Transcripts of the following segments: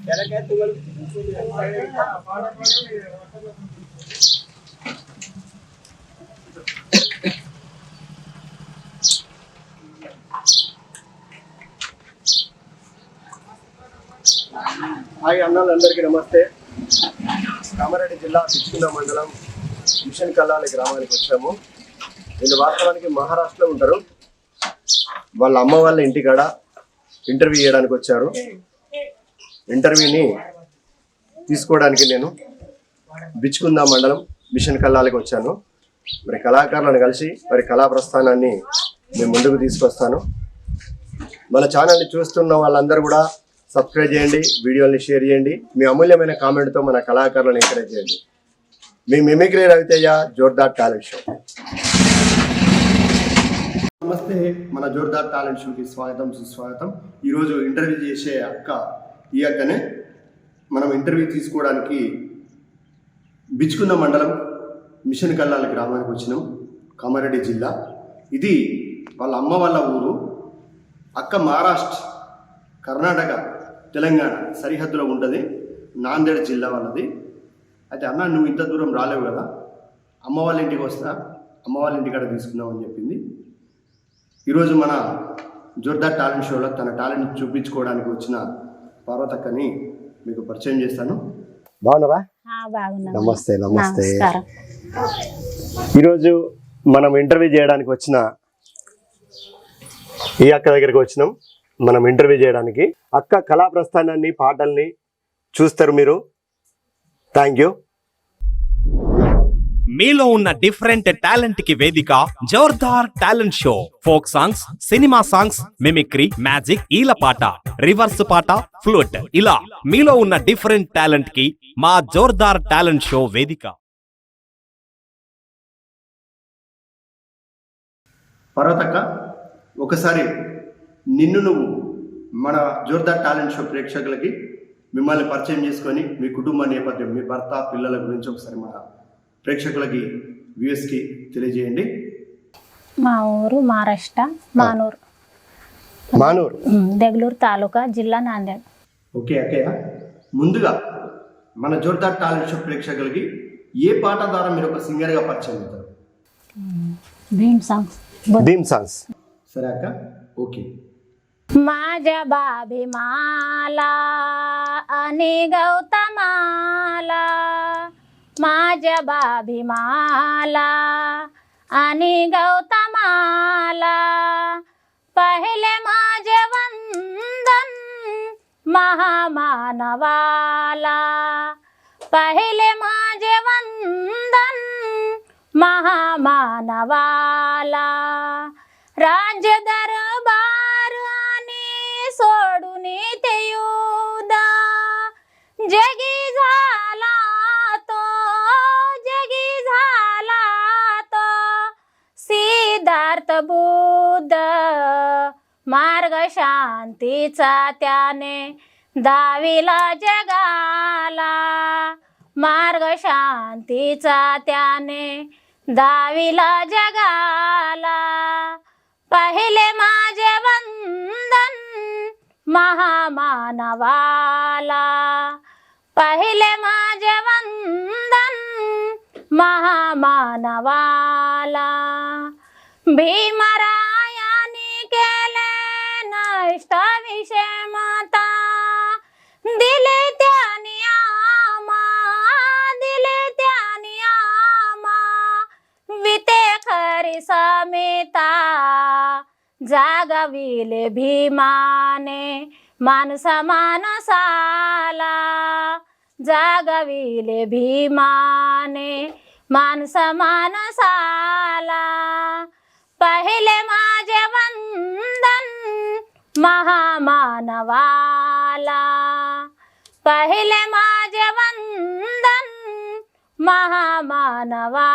Hi అన్నలందరికీ నమస్తే. కామారెడ్డి జిల్లా బిచ్కుంద మండలం మిషన్ కల్లాలి గ్రామానికి వచ్చాము. వీళ్ళు వాస్తవానికి మహారాష్ట్రలో ఉంటారు. వాళ్ళ అమ్మ వాళ్ళ ఇంటికాడ ఇంటర్వ్యూ చేయడానికి వచ్చారు. ఇంటర్వ్యూని తీసుకోవడానికి నేను బిచ్కుంద మండలం మిషన్ కల్లాలికి వచ్చాను. మరి కళాకారులను కలిసి మరి కళా ప్రస్థానాన్ని మేము ముందుకు తీసుకొస్తాను. మన ఛానల్ని చూస్తున్న వాళ్ళందరూ కూడా సబ్స్క్రైబ్ చేయండి, వీడియోని షేర్ చేయండి, మీ అమూల్యమైన కామెంట్తో మన కళాకారులను ఎంకరేజ్ చేయండి. మీ mimicry Raviteja Jordar talent show. నమస్తే, మన జోర్దార్ టాలెంట్ షోకి స్వాగతం, సుస్వాగతం. ఈరోజు ఇంటర్వ్యూ చేసే ఈ అక్కనే మనం ఇంటర్వ్యూ తీసుకోవడానికి బిచ్కుంద మండలం మిషన్ కల్లాలి గ్రామానికి వచ్చినాం, కామారెడ్డి జిల్లా. ఇది వాళ్ళ అమ్మ వాళ్ళ ఊరు. అక్క మహారాష్ట్ర, కర్ణాటక, తెలంగాణ సరిహద్దులో ఉంటుంది. నాందేడ్ జిల్లా వాళ్ళది. అయితే అన్న, నువ్వు ఇంత దూరం రాలేవు కదా, అమ్మ వాళ్ళ ఇంటికి వస్తా, అమ్మ వాళ్ళ ఇంటికాడ తీసుకున్నావు అని చెప్పింది. ఈరోజు మన జోర్దార్ టాలెంట్ షోలో తన టాలెంట్ చూపించుకోవడానికి వచ్చిన పార్వతక్కని మీకు పరిచయం చేస్తాను. బాగున్నారా? నమస్తే. నమస్తే. ఈరోజు మనం ఇంటర్వ్యూ చేయడానికి వచ్చిన ఈ అక్క దగ్గరికి వచ్చినాం. మనం ఇంటర్వ్యూ చేయడానికి అక్క కళా ప్రస్థానాన్ని, పాటల్ని చూస్తారు మీరు. Thank you. మీలో ఉన్న డిఫరెంట్ టాలెంట్ కి వేదిక Jordar talent show. Folk songs, cinema songs, mimicry, magic, ఈల పాట, రివర్స్ పాట, ఫ్లూట్, ఇలా మీలో ఉన్న డిఫరెంట్ టాలెంట్ కి మా జోర్దార్ టాలెంట్ షో వేదిక. పర్వతక్క, ఒకసారి నిన్ను నువ్వు మన జోర్దార్ టాలెంట్ షో ప్రేక్షకులకి మిమ్మల్ని పరిచయం చేసుకొని మీ కుటుంబ నేపథ్యం, మీ భర్త, పిల్లల గురించి ఒకసారి మన ప్రేక్షకులకి, వ్యూయర్స్కి తెలియజేయండి. మా ఊరు మహారాష్ట్ర, మానూరు, దెగలూరు తాలూకా, జిల్లా నాందేడ్. ఓకే అక్కయ్య, ముందుగా మన జోర్దార్ టాలెంట్ షో ప్రేక్షకులకి ఏ పాట ద్వారా మీరు ఒక సింగర్గా పరిచయం అవుతారు? భీమ్ సాంగ్స్. సరే అక్క, ఓకే. माझ्या बाभिमाला आणि गौतमाला, माझ्या बाभिमाला आणि गौतमाला, पहिले माझे वंदन महामानवाला, पहिले माझे वंदन महामानवाला, राज्य दरबार आणि सोडून ते युदा, जगी झाला तो, जगी झाला तो सिद्धार्थ बुद्ध, मार्ग शांतीचा त्याने दाविला जगाला, मार्ग शांतीचा त्याने दाविला जगाला, पहिले माझे वंदन महामानवाला, पहिले माझे वंदन महामानवाला, भीमरायाने केले नष्ट विषमता, दिले त्याने आमा, दिले त्याने आमा, विते खरी समेता, जागविले भीमाने मानसा मानसाला, जागविले भीमाने मानसा मानसाला, पहिले माझे वंदन महामानवाला, पहिले माझे वंदन महामानवाला,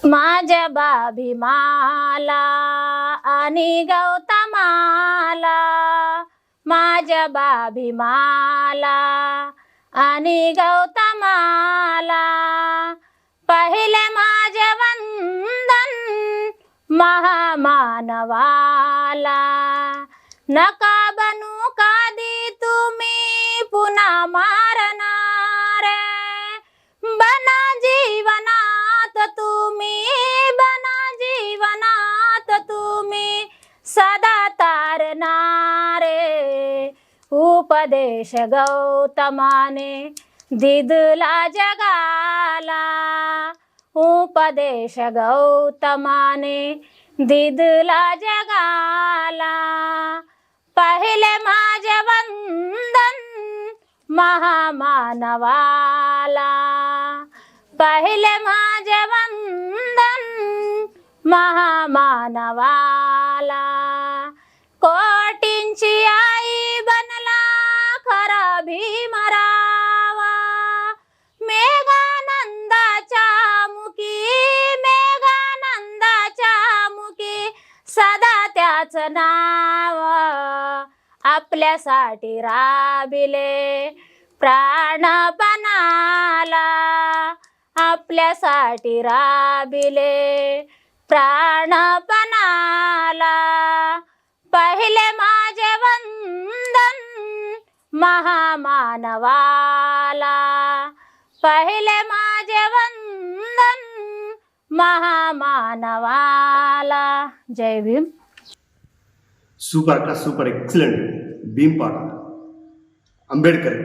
माझ्या बाभिमाला आणि गौतमाला, माझ्या बाभिमाला आणि गौतमाला, पहिले माझे वंदन महामानवाला, नका बनू का उपदेश गौतमाने दिदला जगाला उपदेश गौतमाने दिदला जगाला पहिले माझे वंदन महामानवाला पहिले माझे वंदन महामानवाला कोटींची आई बनला खरा भीमरावा मेघानंदाच्या मुखी सदा त्याच नाव आपल्यासाठी राबिले प्राणपणाला आपल्यासाठी राबिले प्राणपणाला पहिले माझे वंदन महामानवाला पहिले माझे वंदन महामानवाला. जय भीम. సూపర్ అక్క, సూపర్, ఎక్సలెంట్. భీమ్ పాట అంబేద్కర్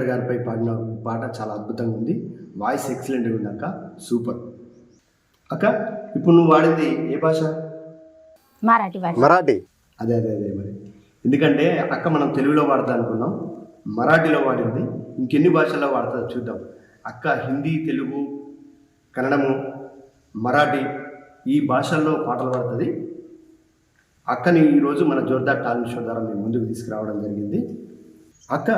గారిపై పాడిన పాట చాలా అద్భుతంగా ఉంది. వాయిస్ ఎక్సలెంట్గా ఉంది అక్క, సూపర్. అక్క ఇప్పుడు నువ్వు వాడింది ఏ భాష? మరాఠీ భాష. మరాఠీ. అదే మరి ఎందుకంటే అక్క మనం తెలుగులో వాడతా అనుకున్నాం, మరాఠీలో వాడింది. ఇంకెన్ని భాషల్లో వాడుతుందో చూద్దాం. అక్క హిందీ, తెలుగు, కన్నడము, మరాఠీ ఈ భాషల్లో పాటలు పాడుతుంది. అక్కని ఈరోజు మన జోర్దార్ టాలెంట్ షో ద్వారా మేము ముందుకు తీసుకురావడం జరిగింది. అక్క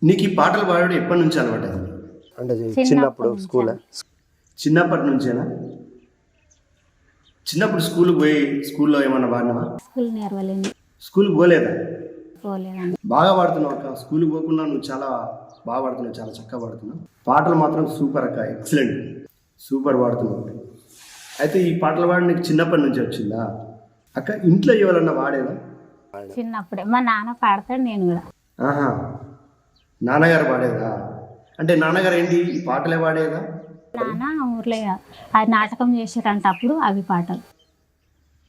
నీకు ఈ పాటలు పాడడం ఎప్పటి నుంచి అలవాటు అయింది? అంటే చిన్నప్పుడు చిన్నప్పటి నుంచేనా? చిన్నప్పుడు స్కూల్కి పోయి స్కూల్లో ఏమన్నా పాడినావా? స్కూల్కి పోలేదా? బాగా పాడుతున్నావు అక్క. స్కూల్కి పోకుండా నువ్వు చాలా బాగా పాడుతున్నావు, చాలా చక్కగా పాడుతున్నావు. పాటలు మాత్రం సూపర్ అక్క, ఎక్సలెంట్, సూపర్ పాడుతున్నావు. అయితే ఈ పాటలు పాడి నీకు చిన్నప్పటి నుంచి వచ్చిందా అక్క? ఇంట్లో ఎవరన్నా వాడేదా? చిన్నప్పుడే మా నాన్న పాడతాడు, నేను కూడా. ఆహా, నాన్నగారు పాడేదా? అంటే నాన్నగారు ఏంటి ఈ పాటలే పాడేదా? నాన్న ఊర్లో అది నాటకం చేసారంట అప్పుడు అవి పాటలు,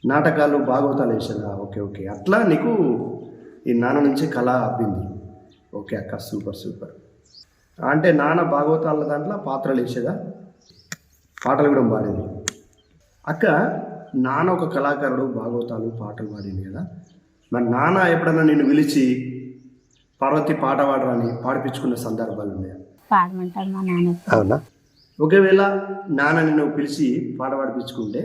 నాటకాలు, భాగవతాలు వేసేదా? ఓకే, అట్లా నీకు ఈ నాన్న నుంచి కళ అబ్బింది. ఓకే అక్క, సూపర్. అంటే నాన్న భాగవతాల దాంట్లో పాత్రలు వేసేదా, పాటలు కూడా పాడేది. అక్క నాన్న ఒక కళాకారుడు, భాగవతాలు, పాటలు పాడింది కదా. మరి నాన్న ఎప్పుడన్నా నిన్ను పిలిచి పార్వతి పాట పాడరాని పాడిపించుకున్న సందర్భాలు ఉన్నాయా? పాడమంటారు మా నాన్న. అవునా? ఒకవేళ నాన్న నిన్ను పిలిచి పాట పాడిపించుకుంటే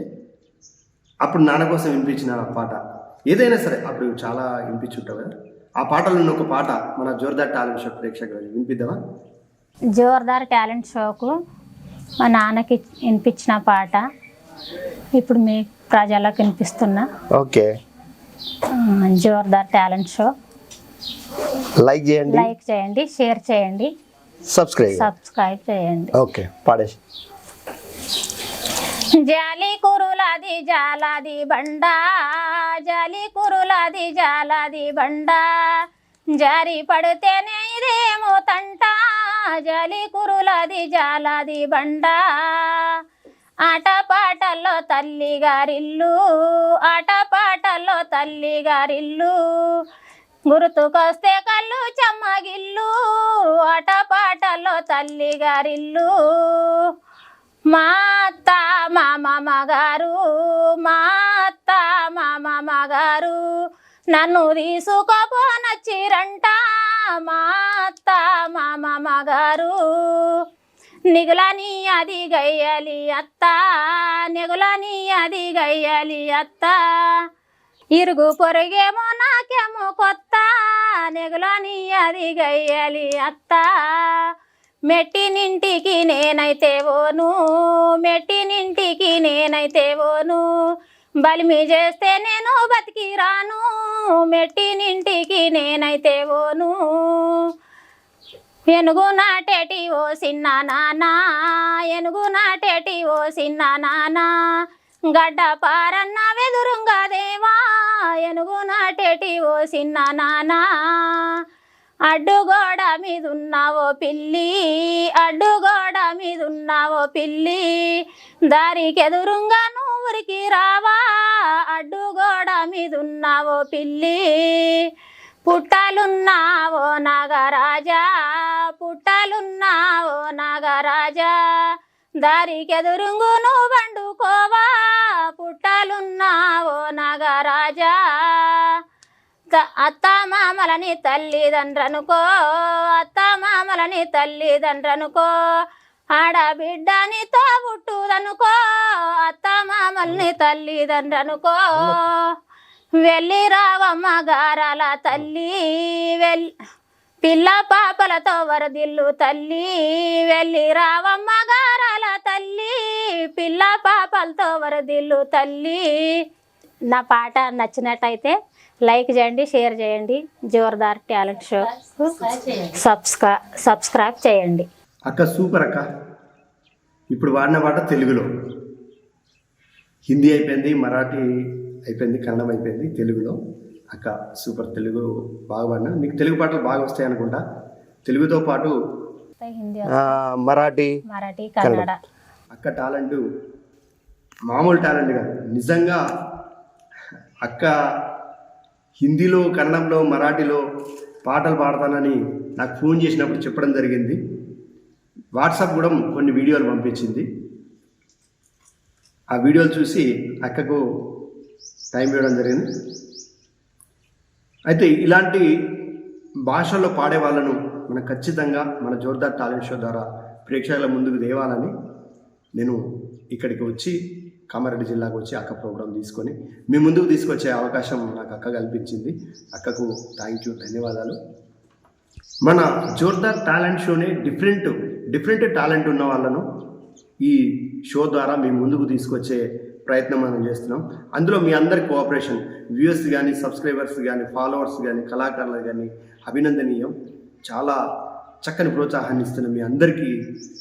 అప్పుడు నాన్న కోసం వినిపించిన పాట ఏదైనా సరే, అప్పుడు చాలా వినిపించుంటావు కదా, ఆ పాటలో ఒక పాట మన జోర్దార్ టాలెంట్ షో ప్రేక్షకులకు వినిపిద్దామా? జోర్దార్ టాలెంట్ షోకు మా నాన్నకి వినిపించిన పాట ఇప్పుడు మీ ప్రజలకు వినిపిస్తున్నా. Okay. Jordar talent show like చేయండి, షేర్ చేయండి, సబ్స్క్రైబ్ చేయండి. ఓకే, పాడేసి. జాలి కురులది జాలాది బండా, జాలి కురులది జాలాది బండా, జారి పడితేనే ఇదేమో తంట, జాలి కురులది జాలాది బండా. ఆటపాటల్లో తల్లి గారిల్లు, ఆటపాటల్లో తల్లి గారిల్లు, గుర్తుకొస్తే కళ్ళు చెమ్మగిల్లు, ఆటపాటల్లో తల్లి గారిల్లు. మా అత్త మా మామగారు, మా అత్త మా మామగారు నన్ను తీసుకుపోనచ్చిరంట, మా అత్త మా మామగారు. నిగులని అది గయ్యాలి అత్త, నిగులని అది గయ్యాలి అత్త, ఇరుగు పొరుగేమో నాకేమో కొత్త, నిగులని అది గయ్యాలి అత్త. మెట్టినింటికి నేనైతే ఓను, మెట్టినింటికి నేనైతే ఓను, బలిమి చేస్తే నేను బతికి రాను, మెట్టినింటికి నేనైతే ఓను. ఎనుగు నాటేటి ఓ చిన్న నాన్న, ఎనుగు నాటేటి ఓ చిన్న నాన్న, గడ్డ పారన్న వెదురుంగా దేవా, ఎనుగు నాటేటి ఓ చిన్న నాన్న. అడ్డుగోడ మీదున్నావో పిల్లి, అడ్డుగోడ మీదున్నావో పిల్లి, దారికెదురుంగా నువ్వురికి రావా, అడ్డుగోడ మీదున్నావో పిల్లి. పుట్టాలున్నావో నాగరాజా పుట్టాలున్నావో నాగరాజా దారికెదురుంగు నువ్వు బండుకోవా పుట్టాలున్నావో నాగరాజా అత్త మామలని తల్లిదండ్రనుకో అత్త మామలని తల్లిదండ్రనుకో ఆడబిడ్డని తోబుట్టుదనుకో అత్త మామల్ని తల్లిదండ్రనుకో వెళ్ళి రావమ్మ గారాల తల్లి పిల్ల పాపలతో వరదిల్లు తల్లి వెళ్ళి రావమ్మ గారాల తల్లి పిల్ల పాపలతో వరదిల్లు తల్లి. నా పాట నచ్చినట్టయితే లైక్ చేయండి, షేర్ చేయండి. జోర్దార్ టాలెంట్ షో సబ్స్క్రైబ్ చేయండి. అక్క సూపర్ అక్క. ఇప్పుడు వాడిన పాట తెలుగులో, హిందీ అయిపోయింది, మరాఠీ అయిపోయింది, కన్నడం అయిపోయింది, తెలుగులో అక్క సూపర్. తెలుగు బాగా పాడినా. నీకు తెలుగు పాటలు బాగా వస్తాయి అనుకుంటా. తెలుగుతో పాటు హిందీ, మరాఠీ, కన్నడ. అక్క టాలెంట్ మామూలు టాలెంట్ కాదు నిజంగా. అక్క హిందీలో, కన్నడంలో, మరాఠీలో పాటలు పాడతానని నాకు ఫోన్ చేసినప్పుడు చెప్పడం జరిగింది. వాట్సాప్ కూడా కొన్ని వీడియోలు పంపించింది. ఆ వీడియోలు చూసి అక్కకు టైం ఇవ్వడం జరిగింది. అయితే ఇలాంటి భాషల్లో పాడే వాళ్ళను మనం ఖచ్చితంగా మన జోర్దార్ టాలెంట్ షో ద్వారా ప్రేక్షకుల ముందుకు తేవాలని నేను ఇక్కడికి వచ్చి కామారెడ్డి జిల్లాకు వచ్చి అక్క ప్రోగ్రాం తీసుకొని మీ ముందుకు తీసుకొచ్చే అవకాశం నాకు అక్క కల్పించింది. అక్కకు థ్యాంక్ యూ, ధన్యవాదాలు. మన జోర్దార్ టాలెంట్ షోని డిఫరెంట్ టాలెంట్ ఉన్న వాళ్ళను ఈ షో ద్వారా మీ ముందుకు తీసుకొచ్చే ప్రయత్నం మనం చేస్తున్నాం. అందులో మీ అందరి కోఆపరేషన్, వ్యూవర్స్ కానీ, సబ్స్క్రైబర్స్ కానీ, ఫాలోవర్స్ కానీ, కళాకారులు కానీ అభినందనీయం. చాలా చక్కని ప్రోత్సాహాన్ని ఇస్తున్న మీ అందరికీ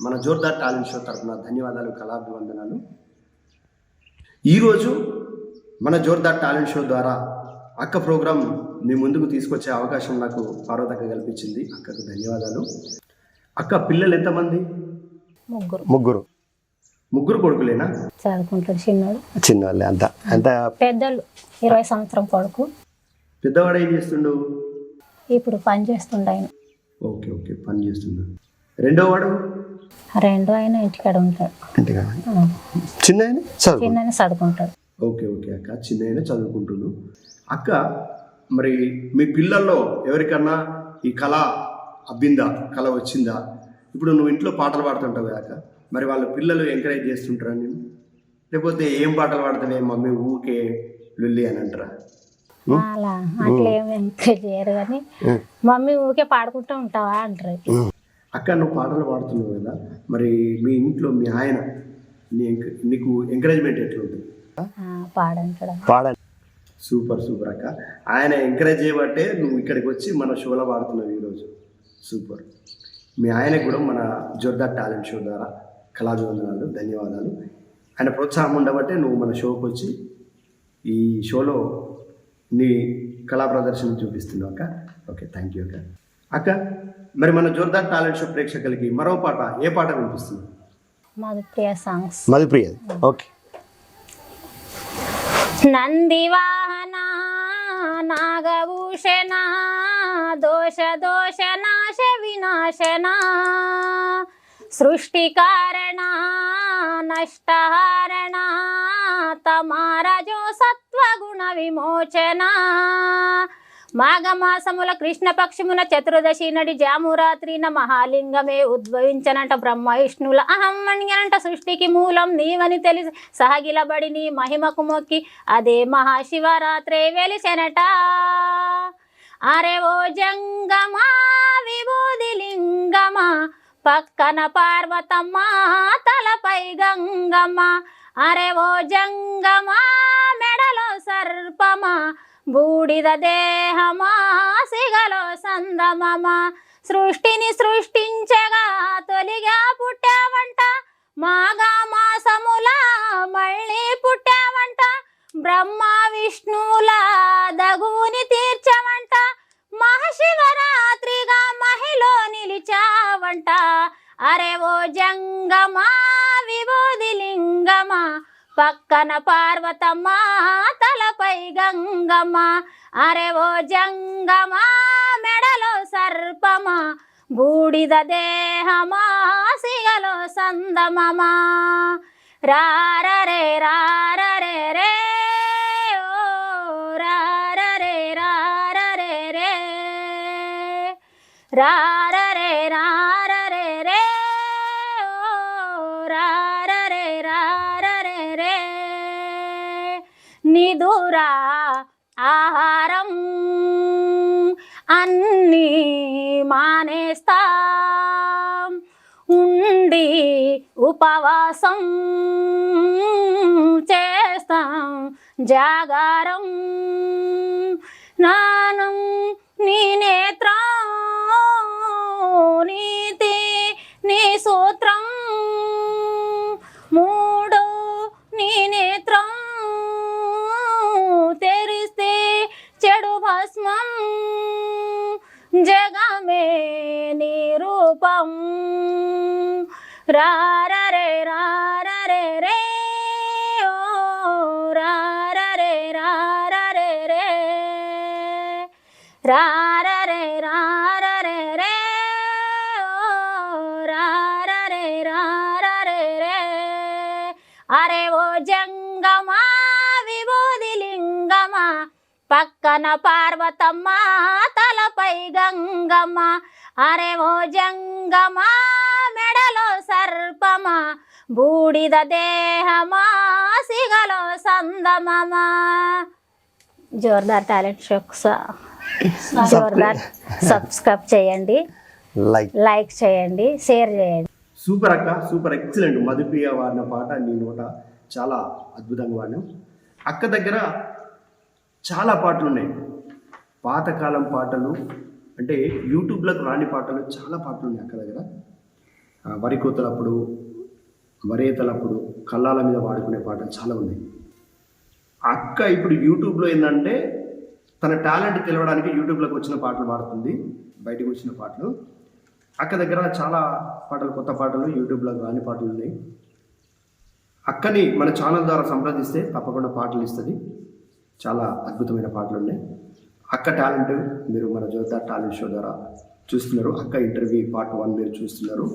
మన జోర్దార్ టాలెంట్ షో తరఫున ధన్యవాదాలు, కళాభివందనాలు. ఈరోజు మన జోర్దార్ టాలెంట్ షో ద్వారా అక్క ప్రోగ్రాం మీ ముందుకు తీసుకొచ్చే అవకాశం నాకు పార్వతక్క కల్పించింది. అక్కకు ధన్యవాదాలు. అక్క పిల్లలు ఎంతమంది? ముగ్గురు కొడుకులేనా? చదువుకుంటాడు చిన్నోడు. చిన్నవాళ్ళే అంత పెద్దలు 20 సంవత్సరం కొడుకు. పెద్దవాడు ఏం చేస్తుండు? ఇప్పుడు పని చేస్తుండ ఆయన. ఓకే ఓకే, పని చేస్తుండు. రెండో ఆయన ఇంటికాడ ఉంటాడు. చిన్న చదువుకుంటాడు. ఓకే ఓకే అక్క, చిన్న చదువుకుంటున్నాడు. అక్క మరి మీ పిల్లల్లో ఎవరికన్నా ఈ కళ అబ్బిందా, కళ వచ్చిందా? ఇప్పుడు నువ్వు ఇంట్లో పాటలు పాడుతుంటావు కదా అక్క, మరి వాళ్ళ పిల్లలు ఎంకరేజ్ చేస్తుంటారా నేను? లేకపోతే ఏం పాటలు పాడతానే మమ్మీ ఊకే లుల్లి అని అంటారా? అలా అట్లా ఏమి ఎంకరేజ్ చేయరు కానీ మమ్మీ ఊకే పాడుకుంటూ ఉంటావా అంటారు. అక్క నువ్వు పాటలు పాడుతున్నావు కదా, మరి మీ ఇంట్లో మీ ఆయన నీకు ఎంకరేజ్మెంట్ ఎట్లుంటుంది? పాడంటాడు. సూపర్ సూపర్ అక్క. ఆయన ఎంకరేజ్ చేయబట్టే నువ్వు ఇక్కడికి వచ్చి మన షోలో పాడుతున్నావు ఈరోజు. సూపర్. మీ ఆయనకు కూడా మన జోర్దార్ టాలెంట్ షో ద్వారా కళాభివందనాలు, ధన్యవాదాలు. ఆయన ప్రోత్సాహం ఉండబట్టే నువ్వు మన షోకి వచ్చి ఈ షోలో నీ కళా ప్రదర్శన చూపిస్తున్నావు అక్క. ఓకే, థ్యాంక్ యూ అక్క. అక్క మరి మన జోర్దార్ టాలెంట్ షో ప్రేక్షకులకి మరో పాట, ఏ పాట వినిపిస్తుంది? మధుప్రియ సాంగ్స్. మధుప్రియ, ఓకే. నందివాహన నాగభూషణ దోష దోష నాశ వినాశన సృష్టికారణ నష్టహారణ తమారజో సత్వగుణ విమోచన మాఘమాసముల కృష్ణపక్షమున చతుర్దశి నడి జామురాత్రిన మహాలింగమే ఉద్భవించనంట బ్రహ్మ విష్ణుల అహం అణ్యనంట సృష్టికి మూలం నీవని తెలిసి సహగిలబడి నీ మహిమకు మొక్కి అదే మహాశివరాత్రే వెలిసెనట. అరే ఓ జంగమా విభూది లింగమా పక్కన పార్వతమ్మ తలపై గంగమ్మ. అరే ఓ జంగమా మెడలో సర్పమా బూడిద దేహమా సిగలో సందమమా సృష్టిని సృష్టించగా తొలిగా పుట్టావంట మాఘా మాసముల మళ్ళీ పుట్టావంట బ్రహ్మ విష్ణువుల దగువుని తీర్చవంట మహాశివరాత్రిగా మహిలో నిలిచావంట. అరే ఓ జంగమా విభూది లింగమా పక్కన పార్వతమ్మ తలపై గంగమ్మ. అరే ఓ జంగ జంగమా మెడలో సర్పమా బూడిద దేహమా సిగలో సందమమా రారరే రారరే రే ఓ రారరే రారరే రే రారరే రారరే రే ఓ రారరే రారరే రే నిదురా ఆహారం అన్నీ మానేస్తాం ఉండి ఉపవాసం చేస్తాం జాగారం నానం నీ నేత్రం నీతి నీ సూత్రం మూడు నీ నేత్రం తెరిస్తే చెడు భస్మం జగమే నీ రూపం రారరే రారరే రే ఓ రారరే రారరే రే రారరే రారరే రే ఓ రారరే రారరే రే అరే ఓ జంగమా విభూది లింగమా పక్కన పార్వతమ్మ తలపై గంగమ్మ అరే ఓ జంగమా మెడలో సర్పమా బూడిద దేహమా సిగలో సందమమా జోర్దార్ టాలెంట్ షోక్స్ జోర్దార్ సబ్స్క్రైబ్ చేయండి లైక్ చేయండి షేర్ చేయండి సూపర్ అక్క, సూపర్ ఎక్సలెంట్. మధుప్రియ వాడిన పాట నీ నోట చాలా అద్భుతంగా వాడినాం. అక్క దగ్గర చాలా పాటలు ఉన్నాయి, పాతకాలం పాటలు, అంటే యూట్యూబ్లోకి రాని పాటలు చాలా పాటలు ఉన్నాయి అక్క దగ్గర. వరి కోతలప్పుడు, వరేతలప్పుడు, కళ్ళాల మీద వాడుకునే పాటలు చాలా ఉన్నాయి. అక్క ఇప్పుడు యూట్యూబ్లో ఏంటంటే తన టాలెంట్ తెలవడానికి యూట్యూబ్లోకి వచ్చిన పాటలు పాడుతుంది, బయటకు వచ్చిన పాటలు. అక్క దగ్గర చాలా పాటలు, కొత్త పాటలు, యూట్యూబ్లోకి రాని పాటలు ఉన్నాయి. అక్కని మన ఛానల్ ద్వారా సంప్రదిస్తే తప్పకుండా పాటలు ఇస్తుంది. చాలా అద్భుతమైన పాటలు ఉన్నాయి. అక్క టాలెంట్ మీరు మన జోర్దార్ టాలెంట్ షో ద్వారా చూస్తున్నారు. అక్క ఇంటర్వ్యూ పార్ట్ 1 మీరు చూస్తున్నారు.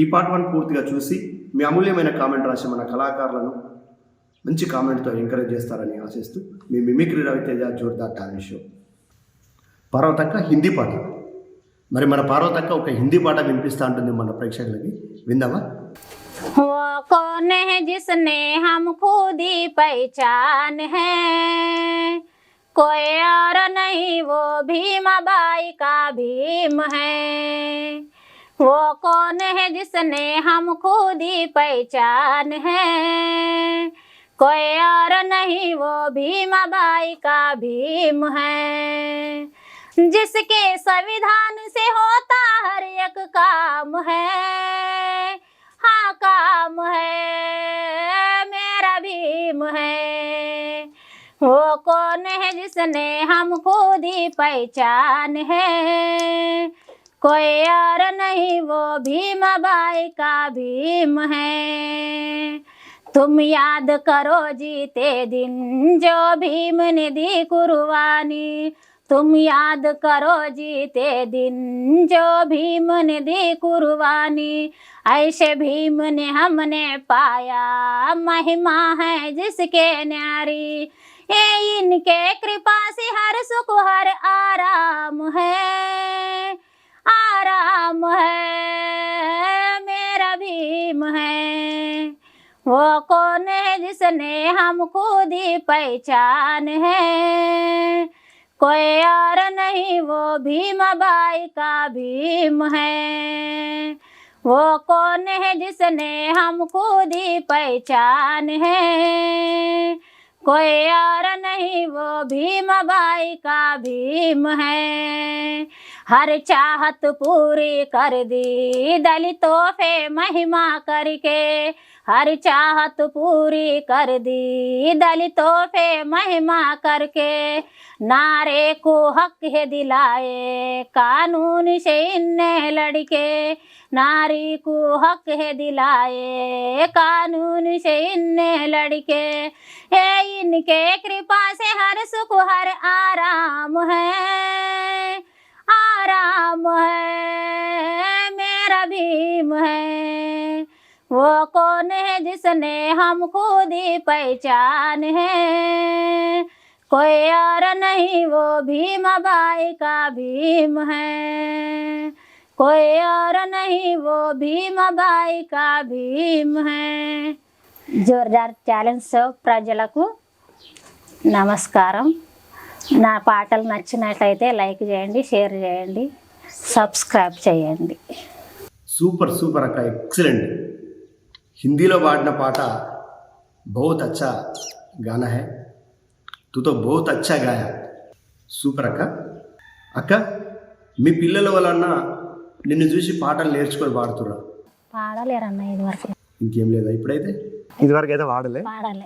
ఈ పార్ట్ 1 పూర్తిగా చూసి మీ అమూల్యమైన కామెంట్ రాసి మన కళాకారులను మంచి కామెంట్తో ఎంకరేజ్ చేస్తారని ఆశిస్తూ మీ mimicry Raviteja Jordar talent show. పార్వతక్క హిందీ పాట, మరి మన పార్వతక్క ఒక హిందీ పాట వినిపిస్తూ ఉంటుంది మన ప్రేక్షకులకి, విందామా? वो कौन है जिसने हम खुद ही पहचान है, कोई और नहीं वो भीम बाई का भीम है। वो कौन है जिसने हम खुद ही पहचान है, कोई और नहीं वो भीम बाई का भीम है। जिसके संविधान से होता हर एक काम है, हाँ काम है मेरा भीम है। वो कौन है जिसने हम खुद ही पहचान है, कोई और नहीं वो भीम बाई का भीम है। तुम याद करो जीते दिन जो भीम ने दी कुर्बानी, तुम याद करो जीते दिन जो भीम ने दी कुर्बानी। ऐसे भीम ने हमने पाया महिमा है जिसके न्यारी, ये इनके कृपा से हर सुख हर आराम है, आराम है मेरा भीम है। वो कौन है जिसने हम खुद ही पहचान है, कोई और नहीं वो भीम बाई का भीम है। वो कौन है जिसने हम खुद ही पहचान है, कोई और नहीं वो भीम बाई का भीम है। हर चाहत पूरी कर दी दलितों पे महिमा करके, हर चाहत पूरी कर दी दलितों पे महिमा करके। नारे को हक है दिलाए कानून से इनने लड़के, नारी को हक है दिलाए कानून से इनने लड़के। ये इनके कृपा से हर सुख हर आराम है, वो कौन है जिसने हमको दी पहचान है कोई और नहीं वो भीम बाई का भीम है कोई और नहीं वो भीम बाई का भीम है జోర్దార్ టాలెంట్ షో ప్రజలకు నమస్కారం. నా పాటలు నచ్చినట్లయితే లైక్ చేయండి, షేర్ చేయండి, సబ్స్క్రైబ్ చేయండి. సూపర్ సూపర్ అక్క, ఎక్సలెంట్. హిందీలో పాడిన పాట बहुत अच्छा गाना है. तू तो बहुत अच्छा गाया. సూపర్ అక్క. అక్క మీ పిల్లల వలన నిన్ను చూసి పాటలు నేర్చుకొని పాడుతురా? పాడలేరన్న ఇదివరకు. ఇంకేం లేదా ఇప్పుడైతే? ఇదివరకు అయితే వాడలే. పాడలే.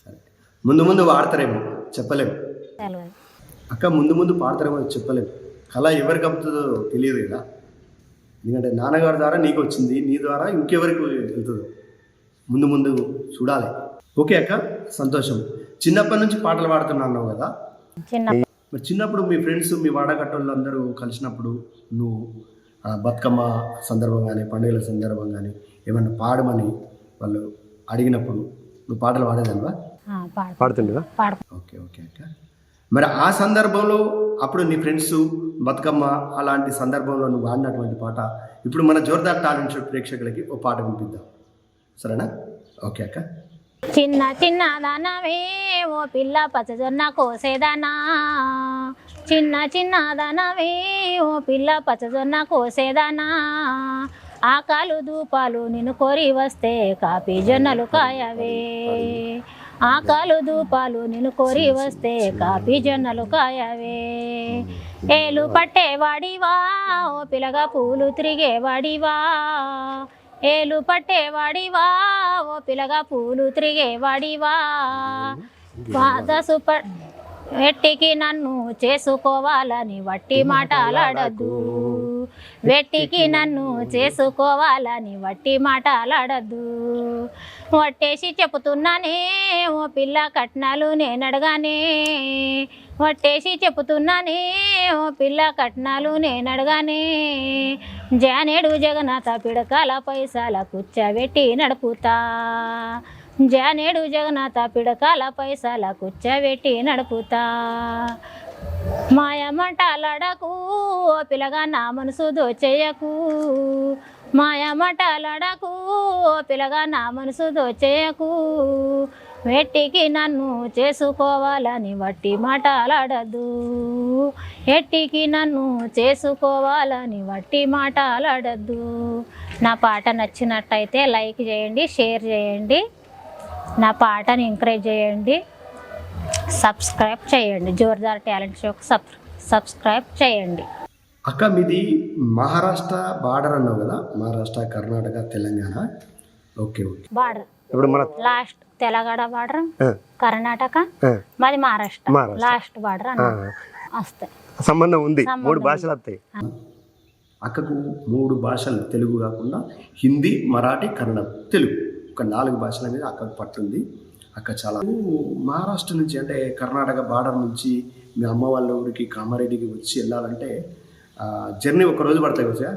సరే, ముందు ముందు వాడతారేమో చెప్పలేము. తెలియదు అక్క, ముందు ముందు పాడతారేమో చెప్పలేము. కళ ఎవరికి అవుతుందో తెలియదు కదా. ఎందుకంటే నాన్నగారి ద్వారా నీకు వచ్చింది, నీ ద్వారా ఇంకెవరికి వెళ్తుందో ముందు ముందు చూడాలి. ఓకే అక్క, సంతోషం. చిన్నప్పటి నుంచి పాటలు పాడుతున్నా అన్నావు కదా. మరి చిన్నప్పుడు మీ ఫ్రెండ్స్, మీ వాడగట్టోళ్ళు అందరూ కలిసినప్పుడు నువ్వు బతుకమ్మ సందర్భంగానే, పండుగల సందర్భంగానే ఏమన్నా పాడమని వాళ్ళు అడిగినప్పుడు నువ్వు పాటలు పాడేదానివా? పాడుతుండేవా? ఓకే ఓకే అక్క. మరి ఆ సందర్భంలో అప్పుడు నీ ఫ్రెండ్స్ బతుకమ్మ అలాంటి సందర్భంలో నువ్వు ఆడినటువంటి పాట ఇప్పుడు మన జోర్దార్ టాలెంట్ షో ప్రేక్షకులకి ఓ పాట వినిపిద్దాం, సరేనా? ఓకే అక్క. చిన్న చిన్న దానవే ఓ పిల్ల పచ్చజొన్న కోసేదానా చిన్న చిన్న దానవే ఓ పిల్ల పచ్చజొన్న కోసేదానా ఆకాలు దూపాలు నిన్ను కోరి వస్తే కాపీ జొన్నలు కాయవే ఆకాలు దూపాలు నిన్ను కోరి వస్తే కాపీ జొన్నలు కాయవే ఏలు పట్టేవాడివా ఓ పిల్లగా పూలు తిరిగేవాడివా ఏలు పట్టేవాడివా ఓ పిల్లగా పూలు తిరిగేవాడివా పాద సూపర్ వెట్టికి నన్ను చేసుకోవాలని వట్టి మాటలాడద్దు వెట్టికి నన్ను చేసుకోవాలని వట్టి మాటలాడద్దు వట్టేసి చెప్పుతున్నానే ఓ పిల్ల కట్నాలు నేనడగానే వట్టేసి చెప్పుతున్నానే ఓ పిల్ల కట్నాలు నేనడగానే జానేడు జగన్నాథ పిడకాల పైసల కూర్చోబెట్టి నడుపుతా జానేడు జగన్నాథ పిడకాల పైసల కూర్చోబెట్టి నడుపుతా మాయమటాలడకు ఓ పిల్లగా నా మనసు దోచేయకు మాయమటాలడకు ఓ పిల్లగా నా మనసు దోచేయకు వెట్టికి నన్ను చేసుకోవాలని వట్టి మాటలాడద్దు ఎట్టికి నన్ను చేసుకోవాలని వట్టి మాటలాడద్దు. నా పాట నచ్చినట్టయితే లైక్ చేయండి, షేర్ చేయండి, నా పాటని ఎంకరేజ్ చేయండి, సబ్స్క్రైబ్ చేయండి. జోర్దార్ టాలెంట్ షోకి సబ్స్క్రైబ్ చేయండి. అక్క మీది మహారాష్ట్ర బార్డర్ అన్నావు కదా, Maharashtra, Karnataka, Telangana. Okay okay. Border ఇప్పుడు మన లాస్ట్ తెలంగాణ బార్డర్, కర్ణాటక, మాది మహారాష్ట్ర లాస్ట్ బార్డర్ అన్న వస్తాయి. సంబంధం ఉంది, 3 భాషలు వస్తాయి. అక్కకు 3 భాషలు, తెలుగు కాకుండా హిందీ, మరాఠీ, కన్నడం, తెలుగు, ఒక 4 భాషల మీద అక్కకు పట్టుంది. అక్క చాలా మహారాష్ట్ర నుంచి అంటే కర్ణాటక బార్డర్ నుంచి మీ అమ్మ వాళ్ళ ఊరికి కామారెడ్డికి వచ్చి వెళ్ళాలంటే జర్నీ ఒక రోజు పడతాయి కదా?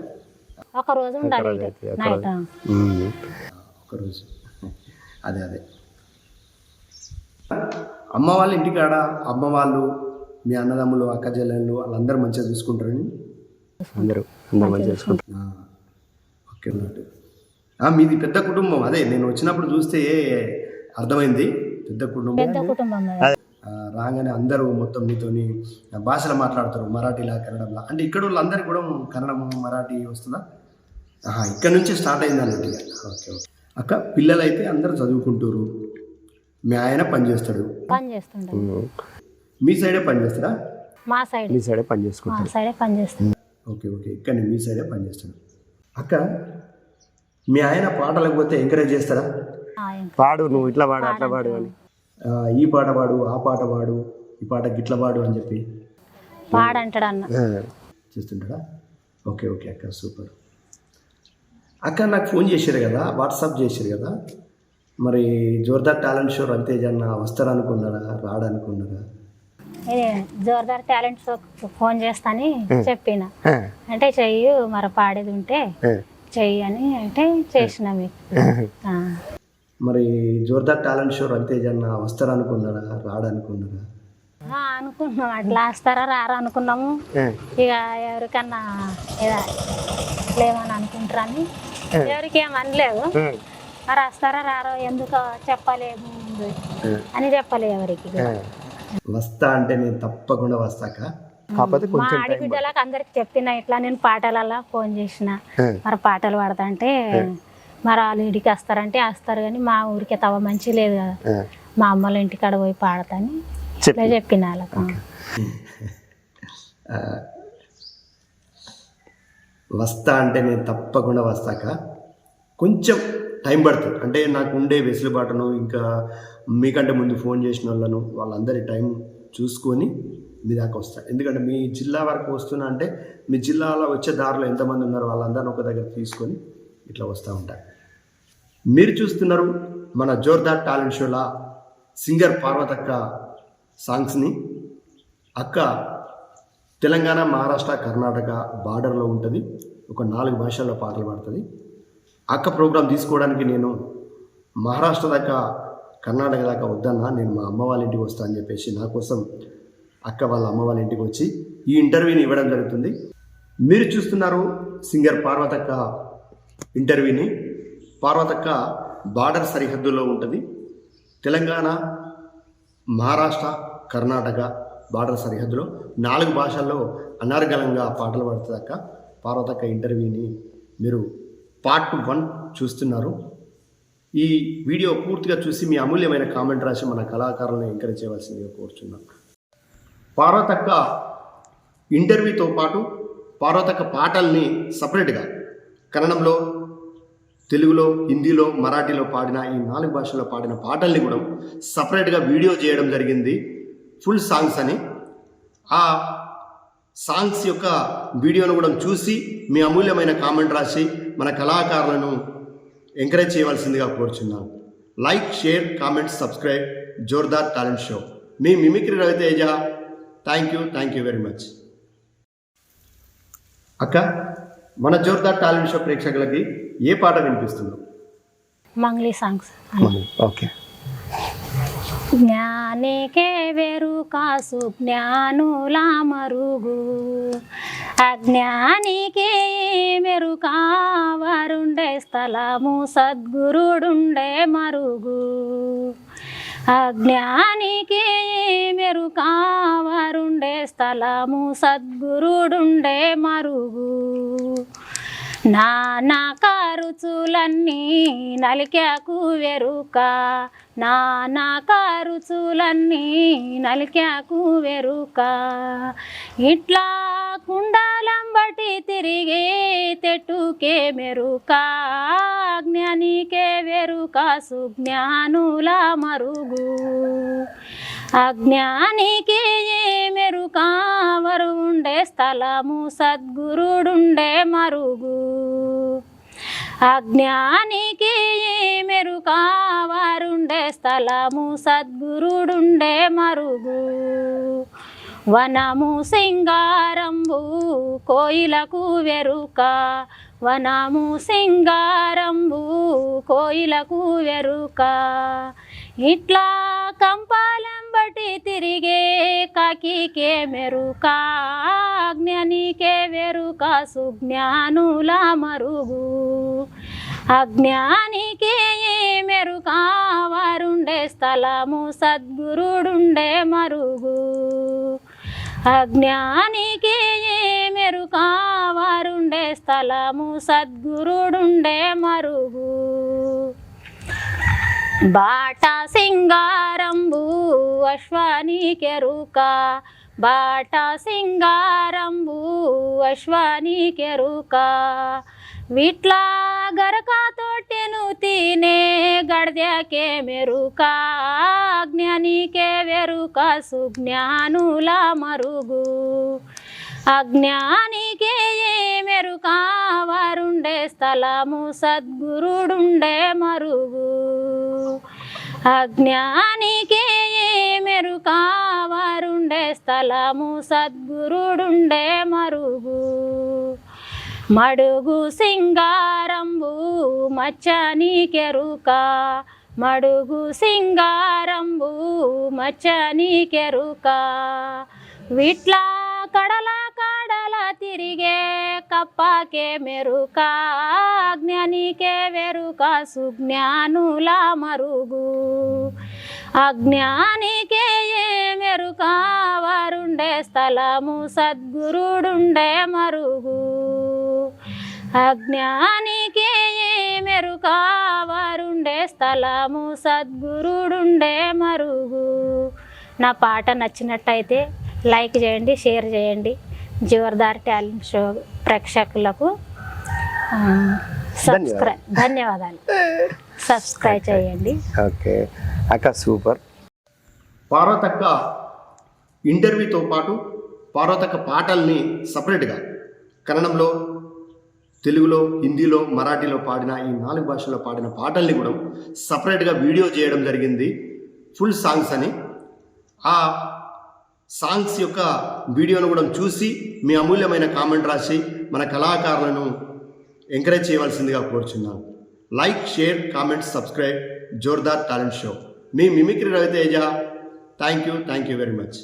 ఒక రోజు ఉండాలి నైట్. ఒకరోజు. అదే అదే అమ్మ వాళ్ళ ఇంటికాడ అమ్మ వాళ్ళు, మీ అన్నదమ్ములు, అక్క చెల్లెళ్ళు వాళ్ళందరూ మంచిగా చూసుకుంటారని? అందరూ మంచిగా చూసుకుంటారు. ఓకే అన్నట్టు. మీది పెద్ద కుటుంబం. అదే నేను వచ్చినప్పుడు చూస్తే అర్థమైంది, పెద్ద కుటుంబం. రాగానే అందరూ మొత్తం నీతోని భాషలు మాట్లాడతారు, మరాఠీలా, కన్నడంలా. అంటే ఇక్కడ వాళ్ళందరికీ కూడా కన్నడం, మరాఠీ వస్తుందా? ఇక్కడ నుంచి స్టార్ట్ అయింది అన్నట్టు. ఓకే ఓకే అక్క. పిల్లలు అయితే అందరూ చదువుకుంటారు, మీ ఆయన పనిచేస్తాడు. మీ సైడే పనిచేస్తాడా? మా సైడ్. మీ సైడే పని చేసుకుంటారు. సైడే పనిచేస్తాడు. Okay okay. ఇక్కడ మీ సైడే పనిచేస్తాడు. అక్క మీ ఆయన పాటలకు పోతే ఎంకరేజ్ చేస్తారా? పాడు, నువ్వు ఇట్లా పాడు, అట్లా పాడు అని, ఈ పాట పాడు, ఆ పాట పాడు, ఈ పాట గిట్ల పాడు అని చెప్పి పాడంటాడు అన్న చేస్తుంటాడా? ఓకే ఓకే అక్క, సూపర్. అక్క నాకు ఫోన్ చేశారు కదా, వాట్సాప్ చేశారు కదా, మరి జోర్దార్ టాలెంట్ షో రవితేజ అన్న వస్తారనుకున్నారా, రాడనుకున్నారా? జోర్దార్ టాలెంట్ షో ఫోన్ చేస్తాని చెప్పిన, అంటే చెయ్యి మరి పాడేది ఉంటే చెయ్యి అని అంటే చేసిన మీకు మరి జోర్దార్ టాలెంట్ షో రవితేజ అన్న వస్తారనుకున్నారా రాడనుకున్నారా? అనుకున్నాం అట్లా వస్తారా రారా అనుకున్నాము. ఇక ఎవరికన్నా లేవని అనుకుంటారని ఎవరికి ఏం అనలేదు. మరి వస్తారా రారో ఎందుకు చెప్పలేదు ముందు అని చెప్పలే ఎవరికి. వస్తా అంటే నేను తప్పకుండా వస్తాక. మా ఆడిబిడ్డలకు అందరికి చెప్పిన ఇట్లా నేను పాటలలో ఫోన్ చేసిన మరి పాటలు పాడతా అంటే మరి వాళ్ళు ఇంటికి వస్తారంటే వస్తారు, కానీ మా ఊరికి తవ మంచి లేదు కదా, మా అమ్మల ఇంటికాడ పోయి పాడతాని చెప్పిన వాళ్ళకు. వస్తా అంటే నేను తప్పకుండా వస్తాక. కొంచెం టైం పడుతుంది, అంటే నాకు ఉండే వెసులుబాటును ఇంకా మీకంటే ముందు ఫోన్ చేసిన వాళ్ళందరి టైం చూసుకొని మీ దాకా వస్తా. ఎందుకంటే మీ జిల్లా వరకు వస్తున్నా అంటే మీ జిల్లాలో వచ్చే దారిలో ఎంతమంది ఉన్నారో వాళ్ళందరినీ ఒక దగ్గర తీసుకొని ఇట్లా వస్తూ ఉంటారు. మీరు చూస్తున్నారు మన జోర్దార్ టాలెంట్ షోలా సింగర్ పార్వతక్క సాంగ్స్ని. అక్క తెలంగాణ, మహారాష్ట్ర, కర్ణాటక బార్డర్లో ఉంటుంది. ఒక 4 భాషల్లో పాటలు పాడుతుంది. అక్క ప్రోగ్రాం తీసుకోవడానికి నేను మహారాష్ట్ర దాకా కర్ణాటక దాకా వద్దన్నా, నేను మా అమ్మ వాళ్ళ ఇంటికి వస్తా అని చెప్పేసి నా కోసం అక్క వాళ్ళ అమ్మ వాళ్ళ ఇంటికి వచ్చి ఈ ఇంటర్వ్యూని ఇవ్వడం జరుగుతుంది. మీరు చూస్తున్నారు సింగర్ పార్వతక్క ఇంటర్వ్యూని. పార్వతక్క బార్డర్ సరిహద్దులో ఉంటుంది. తెలంగాణ, మహారాష్ట్ర, కర్ణాటక బార్డర్ సరిహద్దులో 4 భాషల్లో అనర్గళంగా పాటలు పాడుతుంది అక్క. పార్వతక్క ఇంటర్వ్యూని మీరు పార్ట్ 1 చూస్తున్నారు. ఈ వీడియో పూర్తిగా చూసి మీ అమూల్యమైన కామెంట్ రాసి మన కళాకారులను ఎంకరేజ్ చేయవలసిందిగా కోరుచున్నాం. పార్వతక్క ఇంటర్వ్యూతో పాటు పార్వతక్క పాటల్ని సపరేట్గా కన్నడంలో, తెలుగులో, హిందీలో, మరాఠీలో పాడిన ఈ 4 భాషల్లో పాడిన పాటల్ని కూడా సపరేట్గా వీడియో చేయడం జరిగింది, ఫుల్ సాంగ్స్ అని. ఆ సాంగ్స్ యొక్క వీడియోను కూడా చూసి మీ అమూల్యమైన కామెంట్ రాసి మన కళాకారులను ఎంకరేజ్ చేయవలసిందిగా కోరుచున్నాను. Like, share, comment, subscribe Jordar talent show. మీ mimicry Raviteja. Thank you very much. అక్క, మన జోర్దార్ టాలెంట్ షో ప్రేక్షకులకి ఏ పాట వినిపిస్తుందో? మంగ్లీ సాంగ్స్. ఓకే. జ్ఞానికే వెరుకాసు జ్ఞానుల మరుగు, అజ్ఞానికే మెరుకా వరుండే స్థలము సద్గురుడుండే మరుగు. అజ్ఞానికి మెరుకా వరుండే స్థలము సద్గురుడుండే మరుగు. నానా కారుచులన్నీ నలికాకు వెరుక, నానా కారుచులన్నీ నలికాకు వెరుక. ఇట్లా కుండాలంబటి తిరిగే తెట్టుకే మెరుక, అజ్ఞానికే వెరుక సుజ్ఞానుల మరుగు. అజ్ఞానికి మెరుక వరుండే స్థలము సద్గురుడుండే మరుగు. అజ్ఞానికి మెరుక వరుండే స్థలము సద్గురుడుండే మరుగు. వనము సింగారంబు కోయిలకు వెరుక, వనము సింగారంబు కోయిలకు వెరుక. ఇట్లా కంపాలంబటి తిరిగే కాకికే మెరుక, అజ్ఞానికే వెరుక సుజ్ఞానుల మరుగు. అజ్ఞానికే మెరుక వరుండే స్థలము సద్గురుడుండే మరుగు. అజ్ఞానికే మెరుక వరుండే స్థలము సద్గురుడుండే మరుగు. బాట సింగారంబు అశ్వానికెరుక, బాట సింగారంబు అశ్వానికెరుక. విట్లా గరక తోటెను తినే గడ్దకే మెరుక, అజ్ఞానికే వెరుక సుజ్ఞానుల మరుగు. అజ్ఞానికే మెరుక వరుండే స్థలము సద్గురుడుండే మరుగు. అజ్ఞానికే మెరుక వరుండే స్థలము సద్గురుడుండే మరుగు. మడుగు సింగారంబు మచ్చ నీకెరుక మడుగు సింగారంబు మచ్చ నీకెరుక విట్లా కడల కడల తిరిగే కప్పకే మెరుక అజ్ఞానికే వెరుక సుజ్ఞానుల మరుగు అజ్ఞానికే మెరుక వారుండే స్థలము సద్గురుడుండే మరుగు అజ్ఞానికే మెరుక వారుండే స్థలము సద్గురుడుండే మరుగు. నా పాట నచ్చినట్టయితే లైక్ చేయండి, షేర్ చేయండి. జోర్దార్ టాలెంట్ షో ప్రేక్షకులకు ధన్యవాదాలు. సబ్స్క్రైబ్ చేయండి. ఓకే అక్క సూపర్. పార్వతక్క ఇంటర్వ్యూతో పాటు పార్వతక్క పాటల్ని సపరేట్గా కన్నడంలో, తెలుగులో, హిందీలో, మరాఠీలో పాడిన ఈ 4 భాషల్లో పాడిన పాటల్ని కూడా సపరేట్గా వీడియో చేయడం జరిగింది, ఫుల్ సాంగ్స్ అని. ఆ సాంగ్స్ యొక్క వీడియోను కూడా చూసి మీ అమూల్యమైన కామెంట్ రాసి మన కళాకారులను ఎంకరేజ్ చేయవలసిందిగా కోరుచున్నాను. Like, share, comment, subscribe Jordar talent show. మీ mimicry Raviteja. Thank you very much.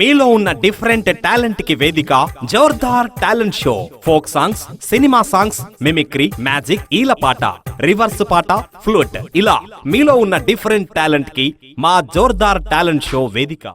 మీలో ఉన్న డిఫరెంట్ టాలెంట్ కి వేదిక Jordar talent show. Folk songs, cinema songs, mimicry, magic, ఈలపాట, రివర్స్ పాట, ఫ్లూట్ ఇలా మీలో ఉన్న డిఫరెంట్ టాలెంట్ కి మా జోర్దార్ టాలెంట్ షో వేదిక.